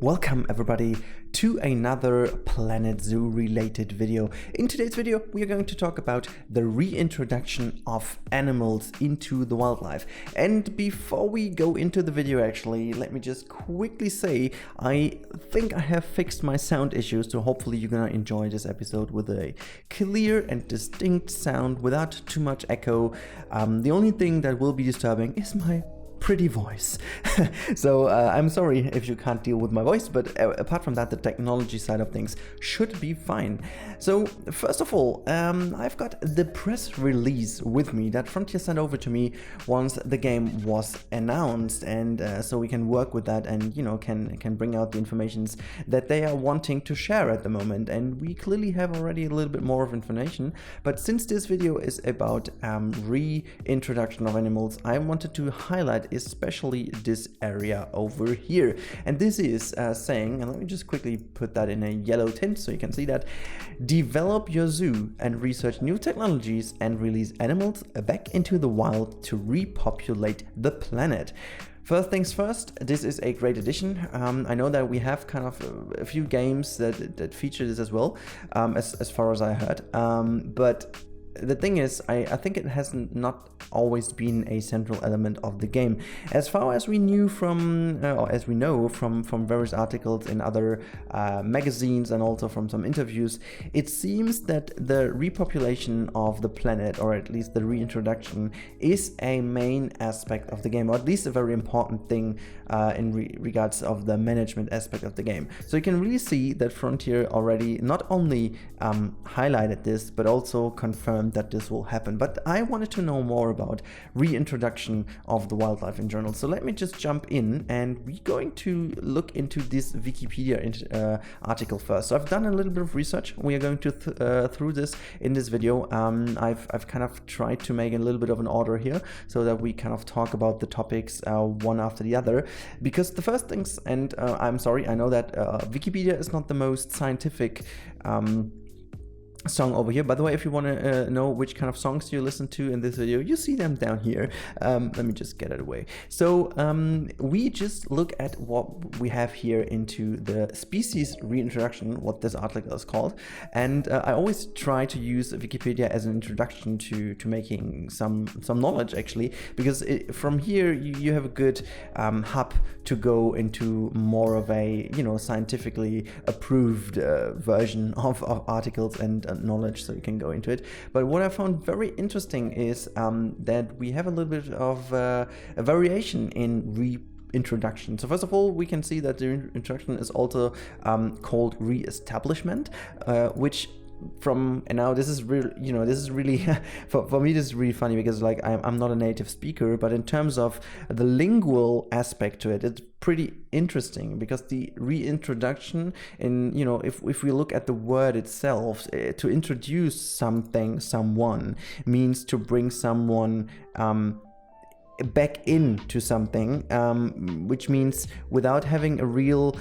Welcome everybody to another Planet Zoo related video. In today's video we are going to talk about the reintroduction of animals into the wildlife. And before we go into the video, actually let me just quickly say I think I have fixed my sound issues, so hopefully you're gonna enjoy this episode with a clear and distinct sound without too much echo. The only thing that will be disturbing is my pretty voice. So I'm sorry if you can't deal with my voice, but apart from that, the technology side of things should be fine. So first of all, I've got the press release with me that Frontier sent over to me once the game was announced, and so we can work with that and can bring out the informations that they are wanting to share at the moment. And we clearly have already a little bit more of information, but since this video is about reintroduction of animals, I wanted to highlight especially this area over here. And this is saying, and let me just quickly put that in a yellow tint so you can see that: develop your zoo and research new technologies and release animals back into the wild to repopulate the planet. First things first, this is a great addition. I know that we have kind of a few games that feature this as well, as far as I heard, but the thing is, I think it has not always been a central element of the game. As far as we knew from, or as we know from various articles in other magazines and also from some interviews, it seems that the repopulation of the planet, or at least the reintroduction, is a main aspect of the game, or at least a very important thing in regards of the management aspect of the game. So you can really see that Frontier already not only highlighted this, but also confirmed that this will happen. But I wanted to know more about reintroduction of the wildlife in general. So let me just jump in, and we're going to look into this Wikipedia article first. So I've done a little bit of research. We are going to through this in this video. I've kind of tried to make a little bit of an order here so that we kind of talk about the topics one after the other, because the first things, and I'm sorry, I know that Wikipedia is not the most scientific song over here. By the way, if you want to know which kind of songs you listen to in this video, you see them down here. Let me just get it away. So we just look at what we have here into the species reintroduction, what this article is called. And I always try to use Wikipedia as an introduction to making some knowledge, actually, because from here you have a good hub to go into more of a scientifically approved version of articles and knowledge, so you can go into it. But what I found very interesting is that we have a little bit of a variation in reintroduction. So first of all, we can see that the reintroduction is also called reestablishment, which and now this is really, this is really for me this is really funny, because like I'm not a native speaker, but in terms of the lingual aspect to it, it's pretty interesting, because the reintroduction in, if we look at the word itself, to introduce someone means to bring someone back into something, which means without having a real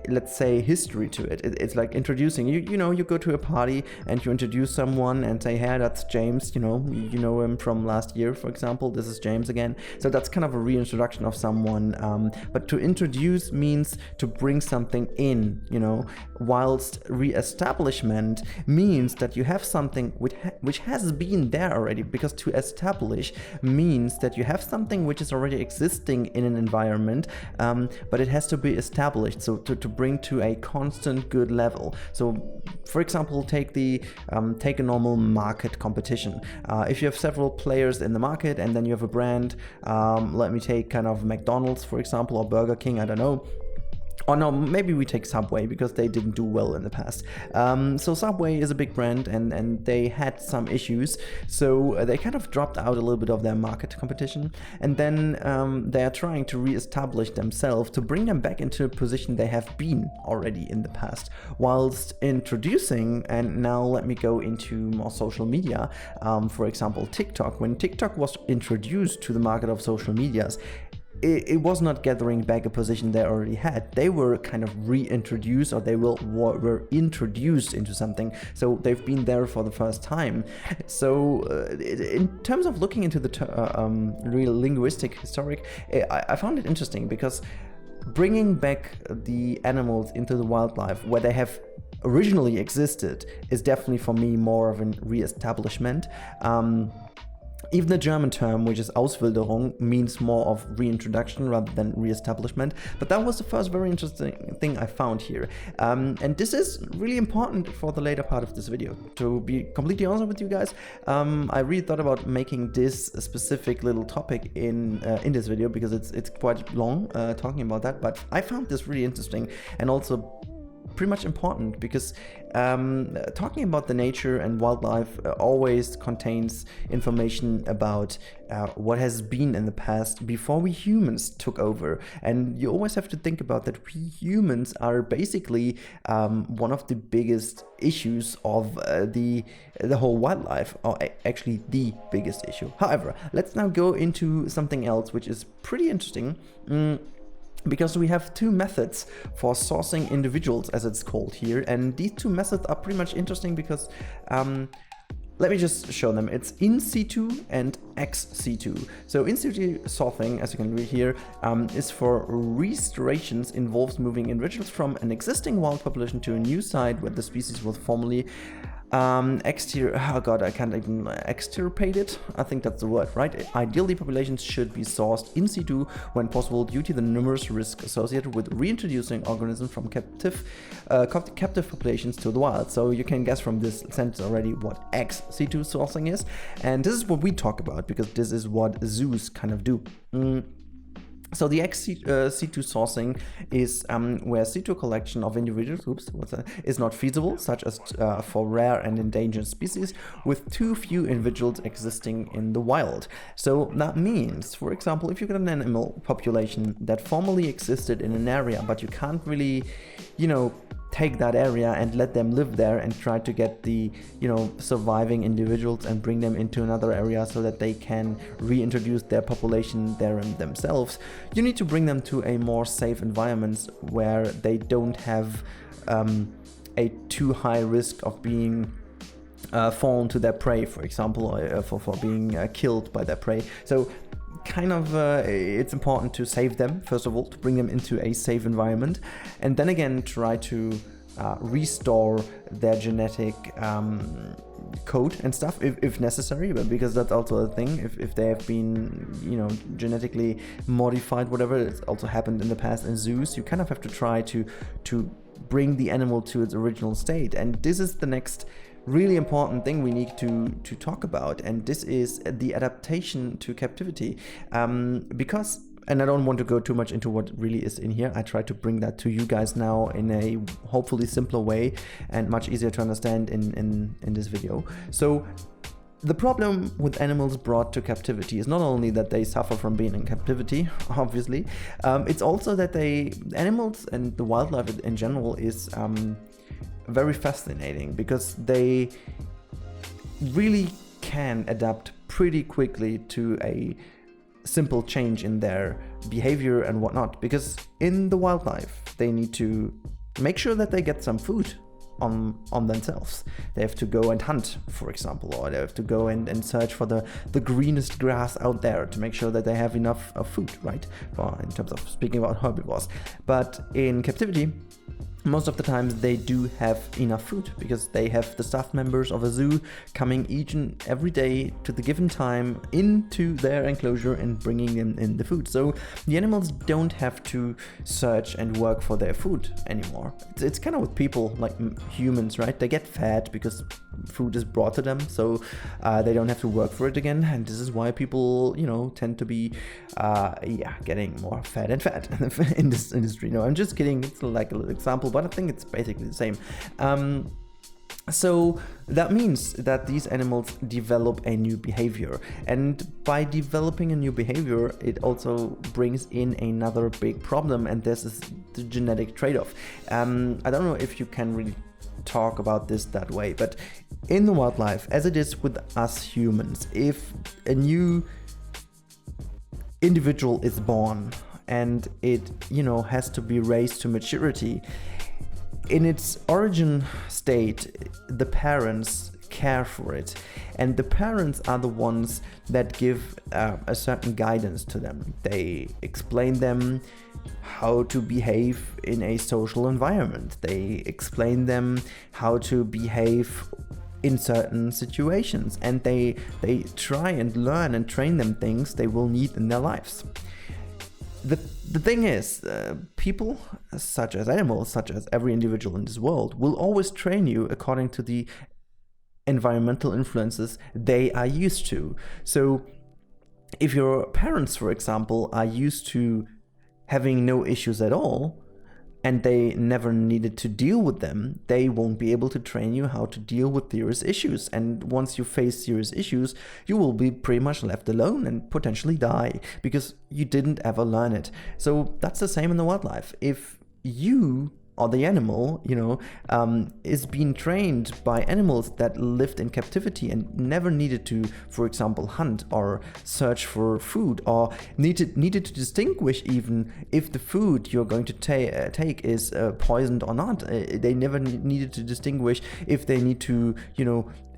let's say history to it. It's like introducing, you go to a party and you introduce someone and say, hey, that's James, you know him from last year, for example, this is James again. So that's kind of a reintroduction of someone, but to introduce means to bring something in, whilst reestablishment means that you have something which has been there already, because to establish means that you have something which is already existing in an environment, but it has to be established, so to bring to a constant good level. So for example, take a normal market competition. If you have several players in the market and then you have a brand, let me take kind of McDonald's, for example, or Burger King, I don't know. Or no, maybe we take Subway, because they didn't do well in the past. So Subway is a big brand, and they had some issues, so they kind of dropped out a little bit of their market competition, and then they are trying to reestablish themselves to bring them back into a position they have been already in the past, whilst introducing, and now let me go into more social media, for example TikTok. When TikTok was introduced to the market of social medias, it was not gathering back a position they already had. They were kind of reintroduced, or they were introduced into something. So they've been there for the first time. So in terms of looking into the real linguistic historic, I found it interesting, because bringing back the animals into the wildlife where they have originally existed is definitely for me more of a reestablishment. Even the German term, which is Auswilderung, means more of reintroduction rather than reestablishment. But that was the first very interesting thing I found here. And this is really important for the later part of this video. To be completely honest with you guys, I really thought about making this specific little topic in this video because it's quite long talking about that. But I found this really interesting and also pretty much important because talking about the nature and wildlife always contains information about what has been in the past before we humans took over. And you always have to think about that we humans are basically one of the biggest issues of the whole wildlife, or actually the biggest issue. However, let's now go into something else which is pretty interesting. Because we have two methods for sourcing individuals, as it's called here, and these two methods are pretty much interesting because let me just show them. It's in situ and ex situ. So in situ sourcing, as you can read here, is for restorations, involves moving individuals from an existing wild population to a new site where the species was formerly extirpated. I think that's the word, right? Ideally, populations should be sourced in situ when possible due to the numerous risks associated with reintroducing organisms from captive populations to the wild. So you can guess from this sentence already what ex situ sourcing is, and this is what we talk about because this is what zoos kind of do. So the ex situ sourcing is where situ collection of individuals is not feasible, such as for rare and endangered species with too few individuals existing in the wild. So that means, for example, if you've got an animal population that formerly existed in an area, but you can't really, take that area and let them live there and try to get the surviving individuals and bring them into another area so that they can reintroduce their population there themselves, you need to bring them to a more safe environment where they don't have a too high risk of being fallen to their prey, for example, for being killed by their prey. So it's important to save them, first of all, to bring them into a safe environment, and then again try to restore their genetic code and stuff if necessary, but because that's also a thing. If they have been genetically modified, whatever, it's also happened in the past in zoos, you kind of have to try to bring the animal to its original state. And this is the next really important thing we need to talk about, and this is the adaptation to captivity, because, and I don't want to go too much into what really is in here, I try to bring that to you guys now in a hopefully simpler way and much easier to understand in this video. So the problem with animals brought to captivity is not only that they suffer from being in captivity, obviously, it's also that animals and the wildlife in general is very fascinating because they really can adapt pretty quickly to a simple change in their behavior and whatnot, because in the wildlife they need to make sure that they get some food on themselves. They have to go and hunt, for example, or they have to go and search for the greenest grass out there to make sure that they have enough food, right? In terms of speaking about herbivores. But in captivity, most of the times they do have enough food because they have the staff members of a zoo coming each and every day to the given time into their enclosure and bringing them in the food. So the animals don't have to search and work for their food anymore. It's kind of with people like humans, right? They get fat because food is brought to them, so they don't have to work for it again. And this is why people, tend to be, getting more fat and fat in this industry. No, I'm just kidding. It's like a little example, but I think it's basically the same. So that means that these animals develop a new behavior, and by developing a new behavior, it also brings in another big problem, and this is the genetic trade-off. I don't know if you can really talk about this that way, but in the wildlife, as it is with us humans, if a new individual is born and it has to be raised to maturity, in its origin state, the parents care for it. And the parents are the ones that give a certain guidance to them. They explain them how to behave in a social environment. They explain them how to behave in certain situations, and they try and learn and train them things they will need in their lives. The thing is, people, such as animals, such as every individual in this world, will always train you according to the environmental influences they are used to. So if your parents, for example, are used to having no issues at all, and they never needed to deal with them, they won't be able to train you how to deal with serious issues. And once you face serious issues, you will be pretty much left alone and potentially die because you didn't ever learn it. So that's the same in the wildlife. If you or the animal, is being trained by animals that lived in captivity and never needed to, for example, hunt or search for food, or needed to distinguish even if the food you're going to take is poisoned or not. They never needed to distinguish if they need to,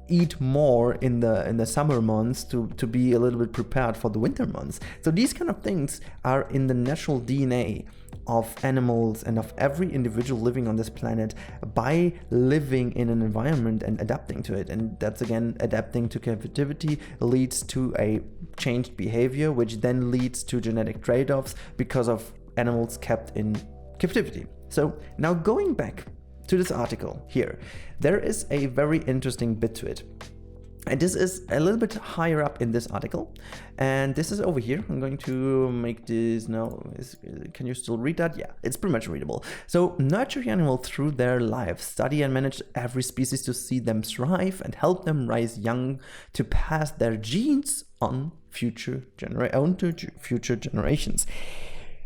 eat more in the summer months to be a little bit prepared for the winter months. So these kind of things are in the natural DNA of animals and of every individual living on this planet by living in an environment and adapting to it. And that's, again, adapting to captivity leads to a changed behavior, which then leads to genetic trade-offs because of animals kept in captivity. So now going back to this article here, there is a very interesting bit to it. And this is a little bit higher up in this article, and this is over here. I'm going to make this now. Can you still read that? Yeah, it's pretty much readable. So, nurture the animal through their lives, study and manage every species to see them thrive and help them rise young to pass their genes on future generations.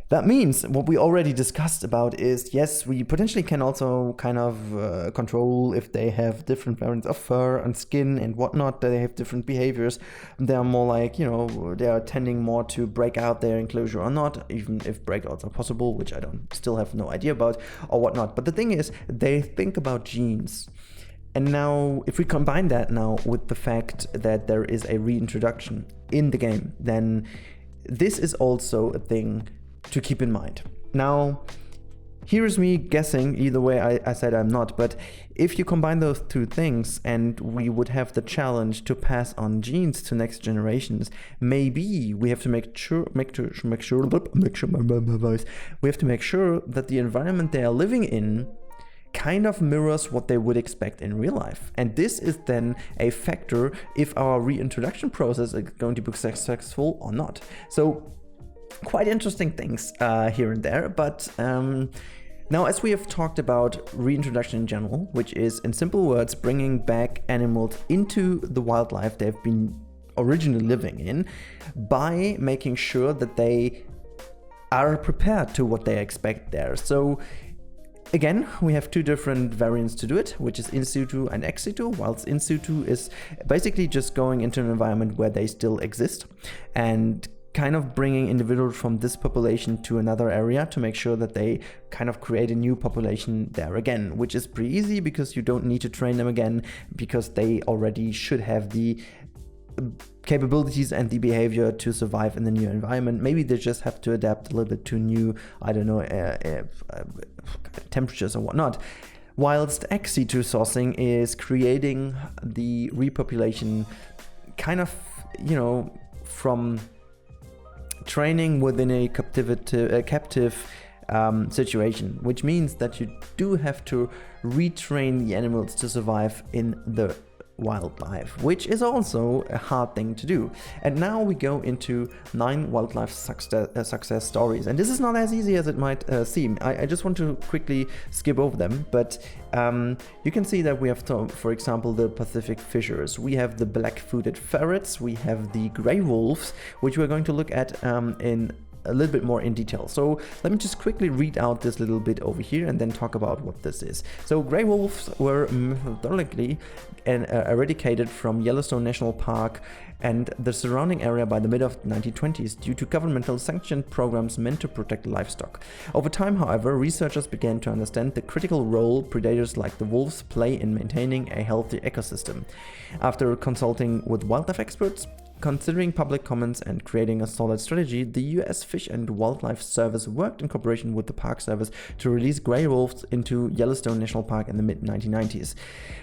That means what we already discussed about is, yes, we potentially can also kind of control if they have different variants of fur and skin and whatnot, that they have different behaviors. They're more like, they are tending more to break out their enclosure or not, even if breakouts are possible, which I still have no idea about, or whatnot. But the thing is, they think about genes. And now, if we combine that now with the fact that there is a reintroduction in the game, then this is also a thing to keep in mind. Now, here's me guessing, either way I said I'm not, but if you combine those two things and we would have the challenge to pass on genes to next generations, maybe we have to make sure that the environment they are living in kind of mirrors what they would expect in real life. And this is then a factor if our reintroduction process is going to be successful or not. So quite interesting things here and there, but now, as we have talked about reintroduction in general, which is, in simple words, bringing back animals into the wildlife they've been originally living in by making sure that they are prepared to what they expect there. So again, we have two different variants to do it, which is in situ and ex situ. Whilst in situ is basically just going into an environment where they still exist and kind of bringing individuals from this population to another area to make sure that they kind of create a new population there again, which is pretty easy because you don't need to train them again because they already should have the capabilities and the behavior to survive in the new environment. Maybe they just have to adapt a little bit to new, temperatures or whatnot. Whilst ex situ sourcing is creating the repopulation kind of, from training within a captive situation, which means that you do have to retrain the animals to survive in the wildlife, which is also a hard thing to do. And now we go into 9 wildlife success stories, and this is not as easy as it might seem. I just want to quickly skip over them, but you can see that we have, for example, the Pacific fishers, we have the black-footed ferrets, we have the gray wolves, which we're going to look at in a little bit more in detail. So let me just quickly read out this little bit over here and then talk about what this is. So gray wolves were methodologically eradicated from Yellowstone National Park and the surrounding area by the mid of the 1920s due to governmental sanctioned programs meant to protect livestock. Over time, however, researchers began to understand the critical role predators like the wolves play in maintaining a healthy ecosystem. After consulting with wildlife experts, considering public comments and creating a solid strategy, the U.S. Fish and Wildlife Service worked in cooperation with the Park Service to release gray wolves into Yellowstone National Park in the mid-1990s.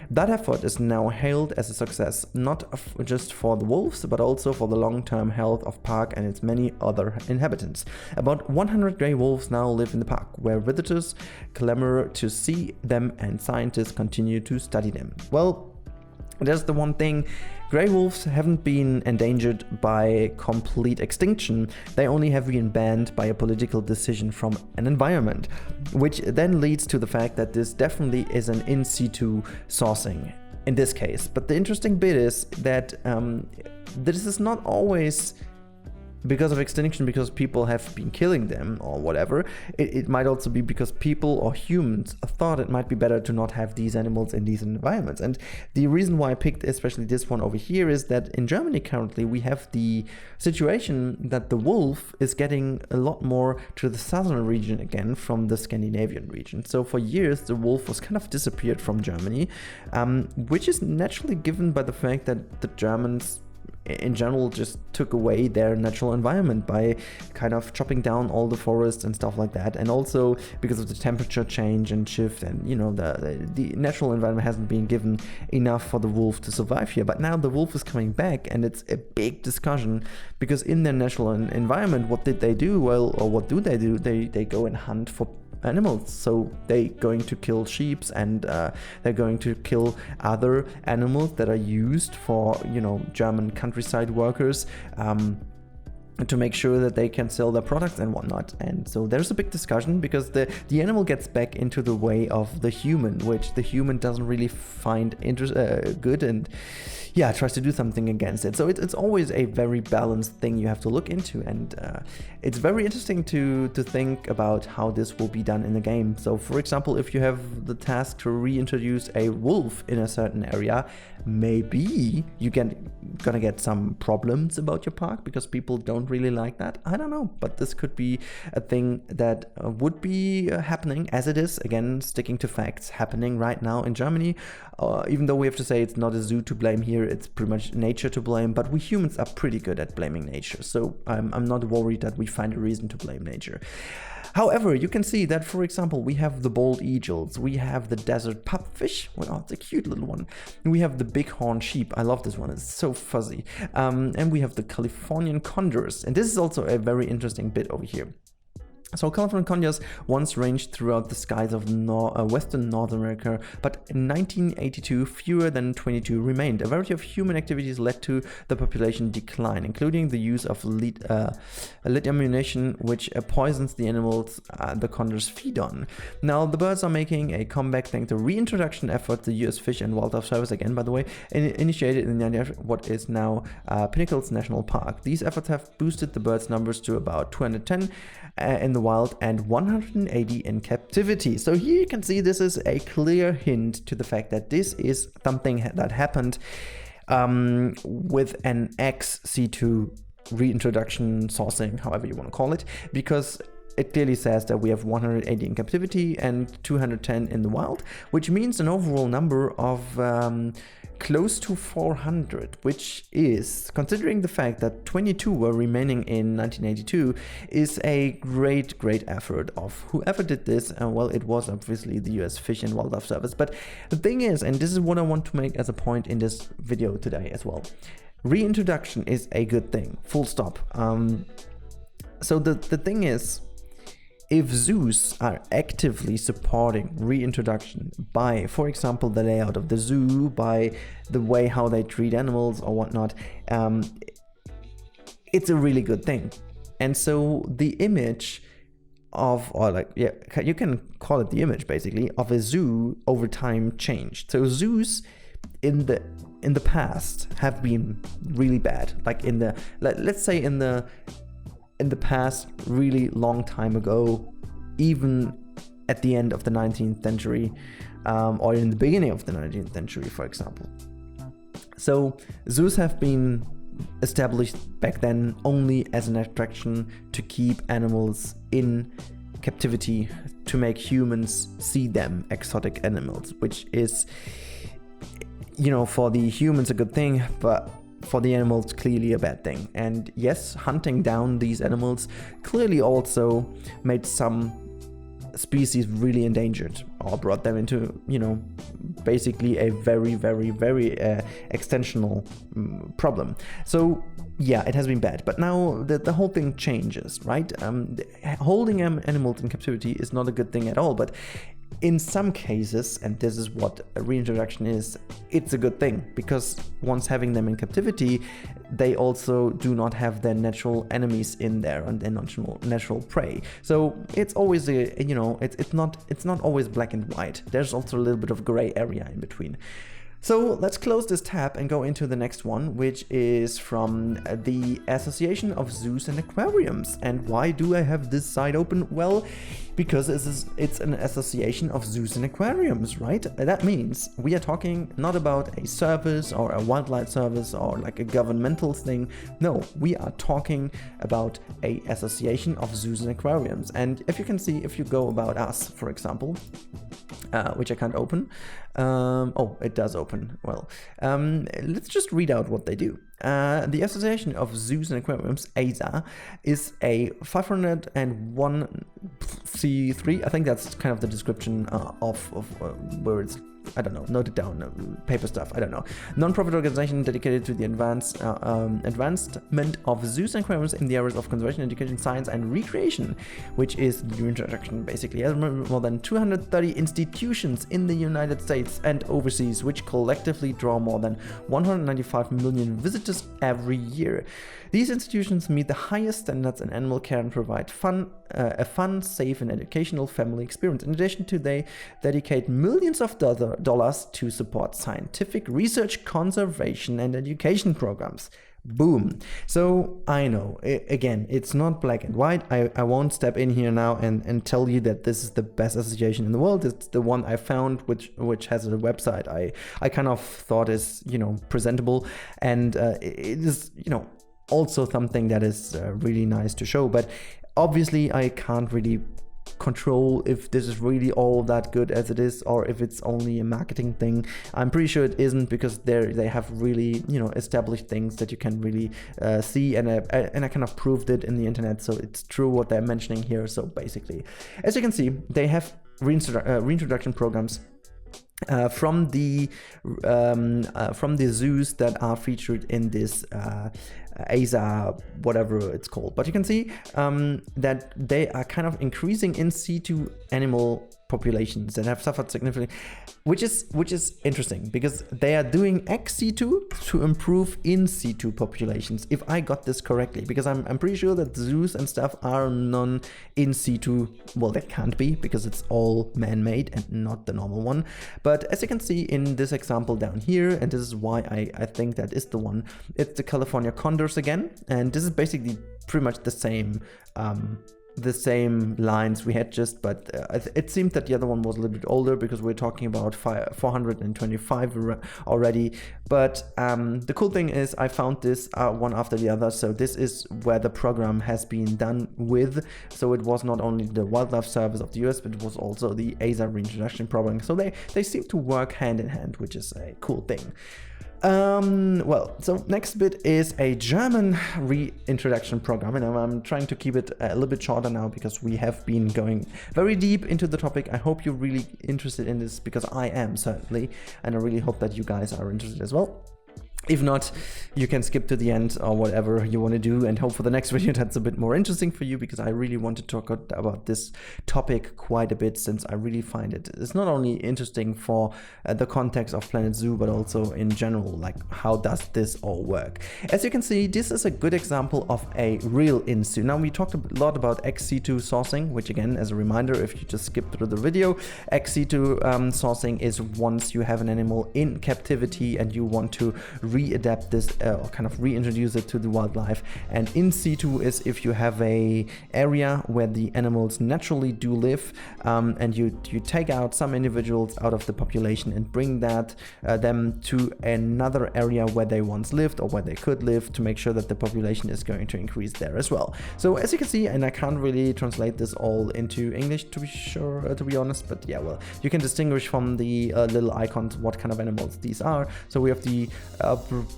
That effort is now hailed as a success, not just for the wolves, but also for the long-term health of park and its many other inhabitants. About 100 gray wolves now live in the park, where visitors clamor to see them and scientists continue to study them. Well, there's the one thing. Grey wolves haven't been endangered by complete extinction, they only have been banned by a political decision from an environment, which then leads to the fact that this definitely is an in situ sourcing in this case. But the interesting bit is that this is not always because of extinction, because people have been killing them or whatever. It might also be because people or humans thought it might be better to not have these animals in these environments. And the reason why I picked especially this one over here is that in Germany currently we have the situation that the wolf is getting a lot more to the southern region again from the Scandinavian region. So for years the wolf was kind of disappeared from Germany, which is naturally given by the fact that the Germans in general just took away their natural environment by kind of chopping down all the forests and stuff like that, and also because of the temperature change and shift, and you know, the natural environment hasn't been given enough for the wolf to survive here. But now the wolf is coming back, and it's a big discussion, because in their natural environment, what did they do? Well, or what do? They go and hunt for animals. So they're going to kill sheep, and they're going to kill other animals that are used for, you know, German countryside workers, to make sure that they can sell their products and whatnot. And so there's a big discussion, because the animal gets back into the way of the human, which the human doesn't really find good, and yeah, tries to do something against it. So it's always a very balanced thing you have to look into, and it's very interesting to think about how this will be done in the game. So for example, if you have the task to reintroduce a wolf in a certain area, maybe you gonna get some problems about your park because people don't really like that. I don't know, but this could be a thing that would be happening, as it is, again, sticking to facts, happening right now in Germany. Even though we have to say it's not a zoo to blame here, it's pretty much nature to blame, but we humans are pretty good at blaming nature, so I'm not worried that we find a reason to blame nature. However, you can see that, for example, we have the bald eagles, we have the desert pupfish, well, it's a cute little one, we have the bighorn sheep, I love this one, it's so fuzzy, and we have the Californian condors, and this is also a very interesting bit over here. So Californian condors once ranged throughout the skies of western North America, but in 1982 fewer than 22 remained. A variety of human activities led to the population decline, including the use of lead ammunition, which poisons the animals the condors feed on. Now the birds are making a comeback thanks to reintroduction effort. The U.S. Fish and Wildlife Service, again by the way, initiated in what is now Pinnacles National Park. These efforts have boosted the birds' numbers to about 210 in the wild and 180 in captivity. So here you can see this is a clear hint to the fact that this is something that happened with an ex-situ reintroduction, sourcing, however you want to call it, because it clearly says that we have 180 in captivity and 210 in the wild, which means an overall number of close to 400, which is, considering the fact that 22 were remaining in 1982, is a great effort of whoever did this. And well, it was obviously the US Fish and Wildlife Service. But the thing is, and this is what I want to make as a point in this video today as well, reintroduction is a good thing, full stop. So the thing is, if zoos are actively supporting reintroduction by, for example, the layout of the zoo, by the way how they treat animals or whatnot, it's a really good thing. And so the image of, or like, yeah, you can call it the image basically, of a zoo over time changed. So zoos in the past have been really bad. Like in the, let's say in the in the past, really long time ago, even at the end of the 19th century, or in the beginning of the 19th century, for example. So zoos have been established back then only as an attraction to keep animals in captivity, to make humans see them, exotic animals, which is, you know, for the humans a good thing, but for the animals clearly a bad thing. And yes, hunting down these animals clearly also made some species really endangered, or brought them into, you know, basically a very extensional problem. So yeah, it has been bad, but now the whole thing changes, right? Holding animals in captivity is not a good thing at all, but in some cases, and this is what a reintroduction is, it's a good thing, because once having them in captivity, they also do not have their natural enemies in there and their natural prey. So it's always a, you know, it's not always black and white. There's also a little bit of gray area in between. So let's close this tab and go into the next one, which is from the Association of Zoos and Aquariums. And why do I have this site open? Well, because it's an association of zoos and aquariums, right? That means we are talking not about a service or a wildlife service or like a governmental thing. No, we are talking about a association of zoos and aquariums. And if you can see, if you go about us, for example, which I can't open. Oh, it does open. Well, let's just read out what they do. The Association of Zoos and Aquariums, AZA, is a 501c3. I think that's kind of the description of where it's, I don't know, note it down, paper stuff, I don't know. Non-profit organization dedicated to the advancement of zoos and aquariums in the areas of conservation, education, science, and recreation, which is the introduction, basically. Has more than 230 institutions in the United States and overseas, which collectively draw more than 195 million visitors every year. These institutions meet the highest standards in animal care and provide a fun, safe, and educational family experience. In addition to, they dedicate millions of dollars to support scientific research, conservation, and education programs. Boom. So I know, again, it's not black and white. I won't step in here now and tell you that this is the best association in the world. It's the one I found, which has a website I kind of thought is, you know, presentable, and it is, you know, also something that is really nice to show. But obviously I can't really control if this is really all that good as it is, or if it's only a marketing thing. I'm pretty sure it isn't, because they have really, you know, established things that you can really see, and I kind of proved it in the internet, so it's true what they're mentioning here. So basically, as you can see, they have reintroduction programs from the zoos that are featured in this AZA, whatever it's called. But you can see that they are kind of increasing in situ animal populations that have suffered significantly, which is interesting, because they are doing ex situ to improve in situ populations, if I got this correctly, because I'm pretty sure that zoos and stuff are non in situ. Well, they can't be, because it's all man-made and not the normal one. But as you can see in this example down here, and this is why I think that is the one, it's the California condors again, and this is basically pretty much the same lines we had just, but it seemed that the other one was a little bit older, because we're talking about 425 already. But the cool thing is I found this one after the other. So this is where the program has been done with. So it was not only the Wildlife Service of the US, but it was also the AZA reintroduction program. So they seem to work hand in hand, which is a cool thing. Well, so next bit is a German reintroduction program, and I'm trying to keep it a little bit shorter now, because we have been going very deep into the topic. I hope you're really interested in this, because I am, certainly, and I really hope that you guys are interested as well. If not, you can skip to the end or whatever you want to do, and hope for the next video that's a bit more interesting for you, because I really want to talk about this topic quite a bit, since I really find it's not only interesting for the context of Planet Zoo, but also in general, like how does this all work. As you can see, this is a good example of a real in situ. Now, we talked a lot about ex situ sourcing, which again, as a reminder, if you just skip through the video, ex situ sourcing is once you have an animal in captivity and you want to readapt this or kind of reintroduce it to the wildlife. And in situ is if you have a area where the animals naturally do live, and you take out some individuals out of the population and bring them to another area where they once lived or where they could live, to make sure that the population is going to increase there as well. So as you can see, and I can't really translate this all into English to be honest, but yeah, well, you can distinguish from the little icons what kind of animals these are. So we have the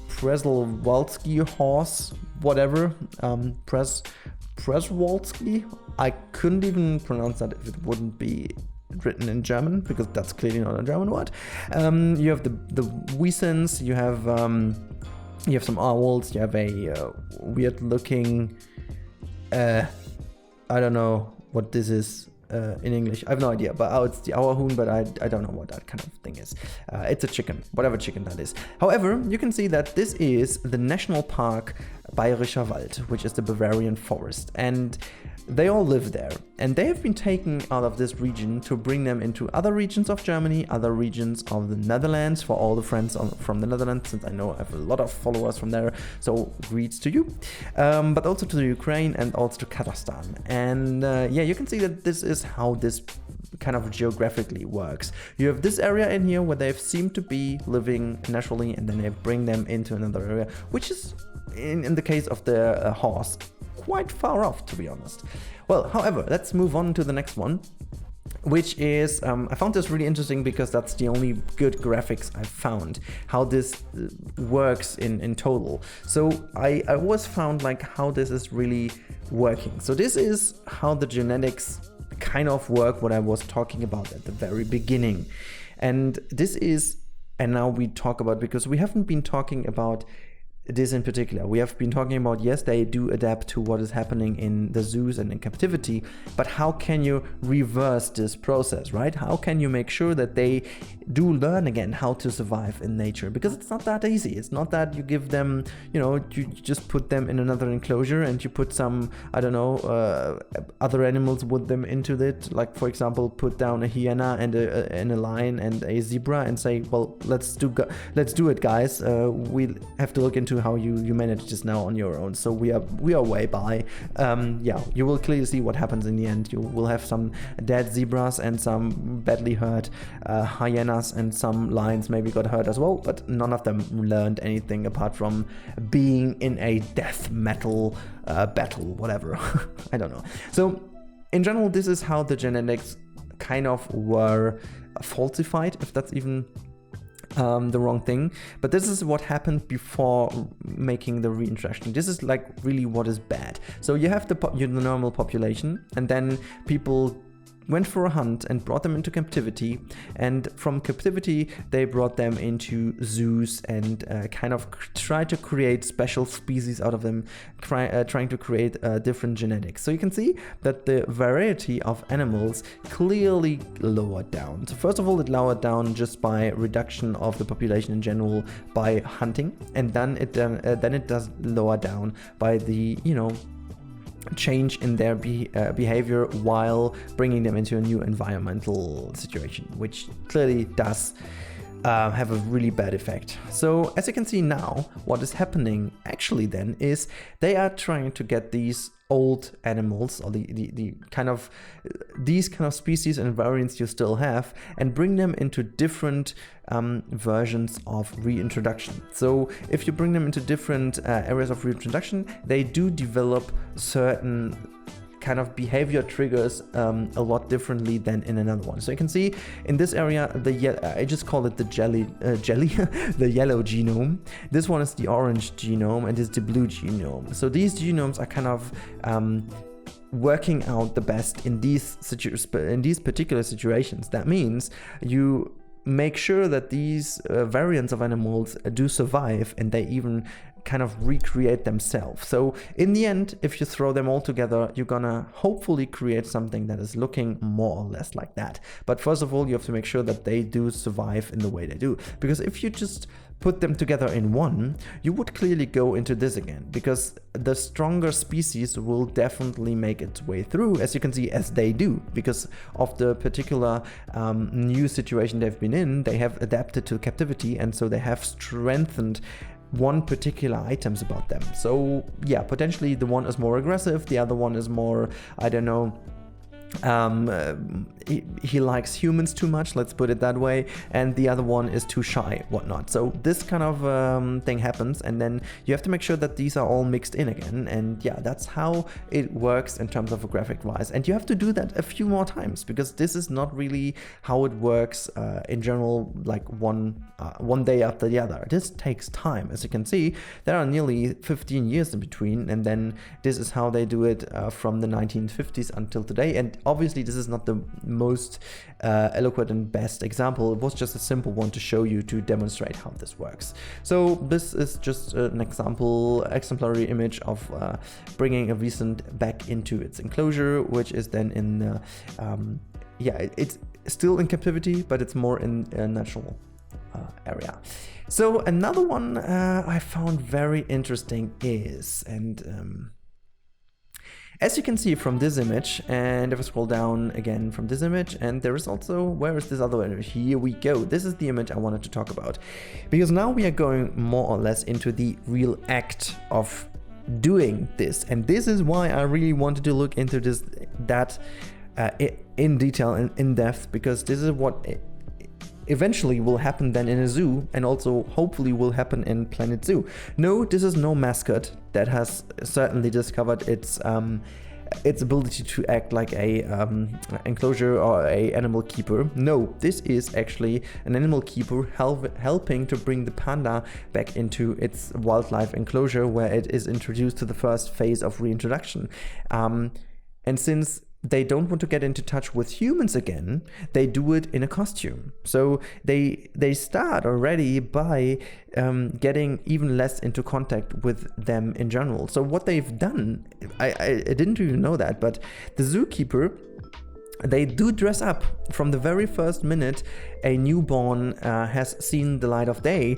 Przewalski horse, whatever, Przewalski. I couldn't even pronounce that if it wouldn't be written in German, because that's clearly not a German word. You have the Wiesens, you have some owls, you have a weird looking, I don't know what this is in English. I have no idea, but it's the Auerhuhn, but I don't know what that kind of thing is. It's a chicken, whatever chicken that is. However, you can see that this is the National Park Bayerischer Wald, which is the Bavarian forest, and they all live there, and they have been taken out of this region to bring them into other regions of Germany, other regions of the Netherlands, for all the friends from the Netherlands, since I know I have a lot of followers from there, so greets to you, but also to the Ukraine and also to Kazakhstan. And yeah, you can see that this is how this kind of geographically works. You have this area in here where they seem to be living naturally, and then they bring them into another area, which is, in the case of the horse, quite far off, to be honest. Well, however, let's move on to the next one, which is, I found this really interesting because that's the only good graphics I've found, how this works in total. So I always found like how this is really working. So this is how the genetics kind of work, what I was talking about at the very beginning. And this is, and now we talk about, because we haven't been talking about this in particular. We have been talking about, yes, they do adapt to what is happening in the zoos and in captivity, but how can you reverse this process, right? How can you make sure that they do learn again how to survive in nature? Because it's not that easy. It's not that you give them, you just put them in another enclosure and you put some, I don't know, other animals with them into it. Like, for example, put down a hyena and a lion and a zebra and say, well, let's do it, guys. We have to look into how you manage this now on your own. So we are way by. Yeah, you will clearly see what happens in the end. You will have some dead zebras and some badly hurt hyenas, and some lions maybe got hurt as well, but none of them learned anything apart from being in a death metal battle, whatever. I don't know. So in general, this is how the genetics kind of were falsified, if that's even the wrong thing, but this is what happened before making the reintroduction. This is like really what is bad. So you have the normal population, and then people went for a hunt and brought them into captivity, and from captivity they brought them into zoos and kind of tried to create special species out of them, trying to create different genetics. So you can see that the variety of animals clearly lowered down. So first of all, it lowered down just by reduction of the population in general by hunting, and then it does lower down by the change in their behavior while bringing them into a new environmental situation, which clearly does have a really bad effect. So as you can see now, what is happening actually then is they are trying to get these old animals, or the kind of these kind of species and variants you still have, and bring them into different versions of reintroduction. So if you bring them into different areas of reintroduction, they do develop certain kind of behavior triggers a lot differently than in another one. So you can see in this area, I just call it the jelly, the yellow genome. This one is the orange genome, and this is the blue genome. So these genomes are kind of working out the best in these particular situations. That means you make sure that these variants of animals do survive, and they even kind of recreate themselves. So in the end, if you throw them all together, you're gonna hopefully create something that is looking more or less like that. But first of all, you have to make sure that they do survive in the way they do, because if you just put them together in one, you would clearly go into this again, because the stronger species will definitely make its way through, as you can see, as they do, because of the particular new situation they've been in. They have adapted to captivity, and so they have strengthened one particular items about them. So yeah, potentially the one is more aggressive, the other one is more, I don't know, he likes humans too much, let's put it that way, and the other one is too shy, whatnot. So this kind of thing happens, and then you have to make sure that these are all mixed in again. And yeah, that's how it works in terms of a graphic wise. And you have to do that a few more times, because this is not really how it works in general, like one day after the other. This takes time. As you can see, there are nearly 15 years in between, and then this is how they do it from the 1950s until today. And obviously this is not the most eloquent and best example. It was just a simple one to show you, to demonstrate how this works. So this is just an exemplary image of bringing a recent back into its enclosure, which is then in it's still in captivity, but it's more in a natural area. So another one I found very interesting is, and as you can see from this image, and if I scroll down again from this image, and there is also, where is this other image? Here we go. This is the image I wanted to talk about, because now we are going more or less into the real act of doing this. And this is why I really wanted to look into that in detail and in depth, because this is what eventually will happen then in a zoo, and also hopefully will happen in Planet Zoo. No, this is no mascot that has certainly discovered its ability to act like a enclosure or a animal keeper. No, this is actually an animal keeper helping to bring the panda back into its wildlife enclosure, where it is introduced to the first phase of reintroduction. And since they don't want to get into touch with humans again, they do it in a costume. So they start already by getting even less into contact with them in general. So what they've done, I didn't even know that, but the zookeeper, they do dress up from the very first minute a newborn has seen the light of day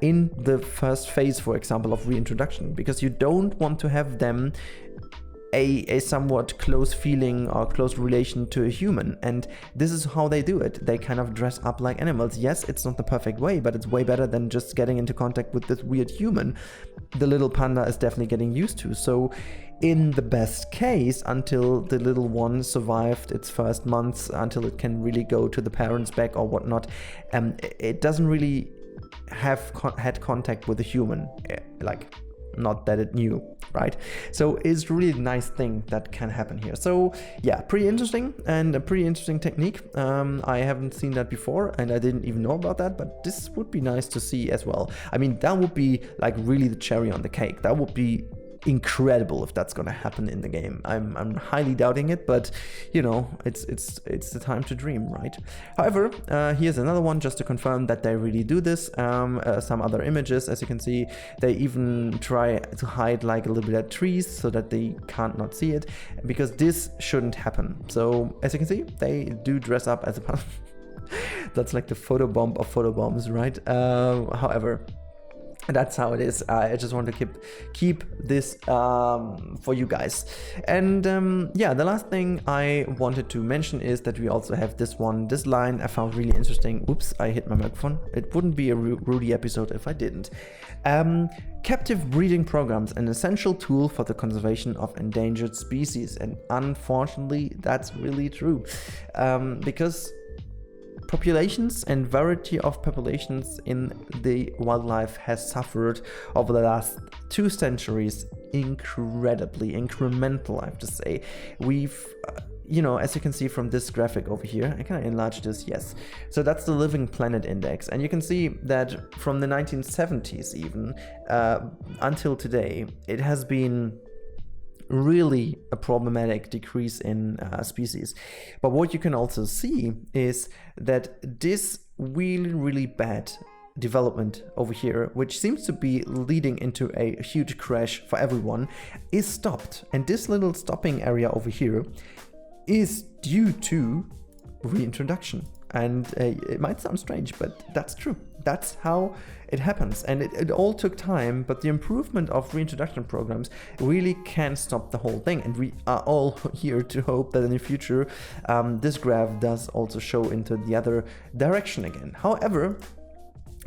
in the first phase, for example, of reintroduction, because you don't want to have them a somewhat close feeling or close relation to a human. And this is how they do it. They kind of dress up like animals. Yes, it's not the perfect way, but it's way better than just getting into contact with this weird human the little panda is definitely getting used to. So in the best case, until the little one survived its first months, until it can really go to the parents' back or whatnot, it doesn't really have had contact with a human, like not that it knew, right? So it's really a nice thing that can happen here. So yeah, pretty interesting, and a pretty interesting technique. I haven't seen that before, and I didn't even know about that, but this would be nice to see as well. I mean, that would be like really the cherry on the cake. That would be incredible if that's gonna happen in the game. I'm highly doubting it, but you know, it's the time to dream, right? However, here's another one just to confirm that they really do this. Some other images, as you can see, they even try to hide like a little bit at trees so that they can't not see it, because this shouldn't happen. So as you can see, they do dress up as a that's like the photobomb of photobombs, right? However, that's how it is. I just want to keep this for you guys. And yeah, the last thing I wanted to mention is that we also have this line I found really interesting. Oops, I hit my microphone. It wouldn't be a Rudi episode if I didn't. Captive breeding programs, an essential tool for the conservation of endangered species. And unfortunately, that's really true, because populations and variety of populations in the wildlife has suffered over the last 2 centuries incremental, I have to say. We've you know, as you can see from this graphic over here, I can enlarge this, yes. So that's the Living Planet Index, and you can see that from the 1970s even until today, it has been really a problematic decrease in species. But what you can also see is that this really bad development over here, which seems to be leading into a huge crash for everyone, is stopped. And this little stopping area over here is due to reintroduction. And it might sound strange, but that's true. That's how it happens. And it all took time, but the improvement of reintroduction programs really can stop the whole thing. And we are all here to hope that in the future, this graph does also show into the other direction again. However,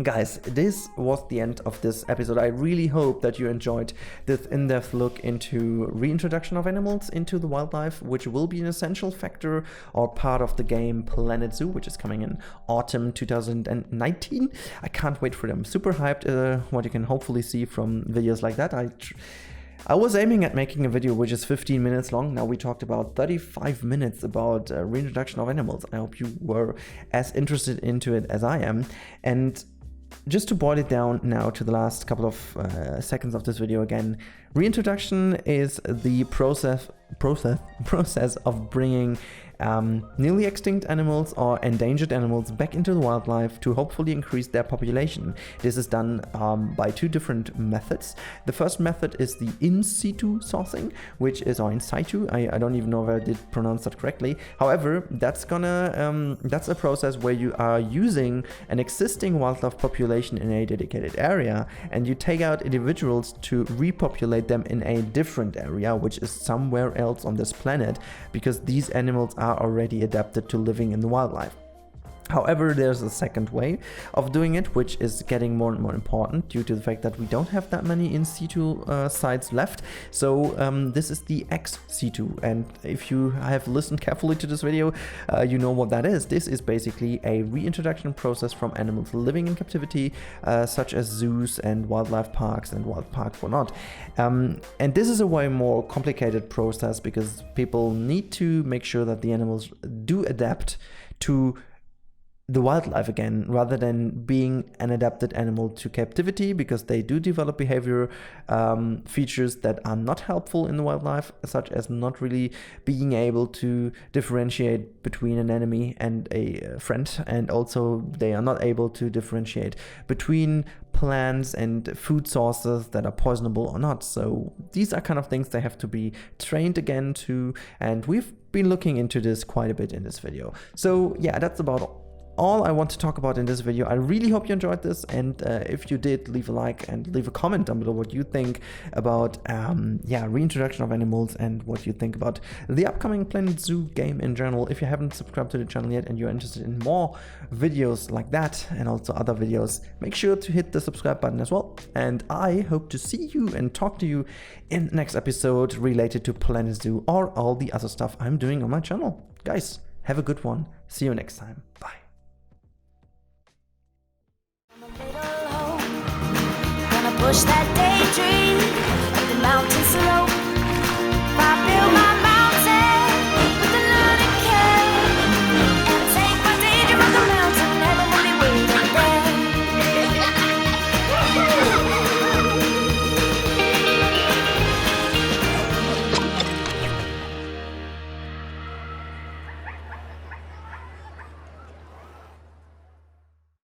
Guys, this was the end of this episode. I really hope that you enjoyed this in-depth look into reintroduction of animals into the wildlife, which will be an essential factor or part of the game Planet Zoo, which is coming in autumn 2019. I can't wait for them. Super hyped, what you can hopefully see from videos like that. I was aiming at making a video which is 15 minutes long. Now we talked about 35 minutes about reintroduction of animals. I hope you were as interested into it as I am. And just to boil it down now to the last couple of seconds of this video again, reintroduction is the process of bringing nearly extinct animals or endangered animals back into the wildlife to hopefully increase their population. This is done by two different methods. The first method is the in situ sourcing, which is, or in situ, I don't even know if I did pronounce that correctly. However, that's a process where you are using an existing wildlife population in a dedicated area and you take out individuals to repopulate them in a different area, which is somewhere else on this planet, because these animals are already adapted to living in the wildlife. However, there's a second way of doing it, which is getting more and more important due to the fact that we don't have that many in situ sites left. So this is the ex situ, and if you have listened carefully to this video, you know what that is. This is basically a reintroduction process from animals living in captivity, such as zoos and wildlife parks and wild parks or not. And this is a way more complicated process because people need to make sure that the animals do adapt to the wildlife again, rather than being an adapted animal to captivity, because they do develop behavior features that are not helpful in the wildlife, such as not really being able to differentiate between an enemy and a friend, and also they are not able to differentiate between plants and food sources that are poisonable or not. So these are kind of things they have to be trained again to, and we've been looking into this quite a bit in this video. So yeah, that's about all I want to talk about in this video. I really hope you enjoyed this, and if you did, leave a like and leave a comment down below what you think about reintroduction of animals and what you think about the upcoming Planet Zoo game in general. If you haven't subscribed to the channel yet and you're interested in more videos like that and also other videos, make sure to hit the subscribe button as well. And I hope to see you and talk to you in the next episode related to Planet Zoo or all the other stuff I'm doing on my channel. Guys, have a good one. See you next time. Bye. Push that daydream up the mountain slope.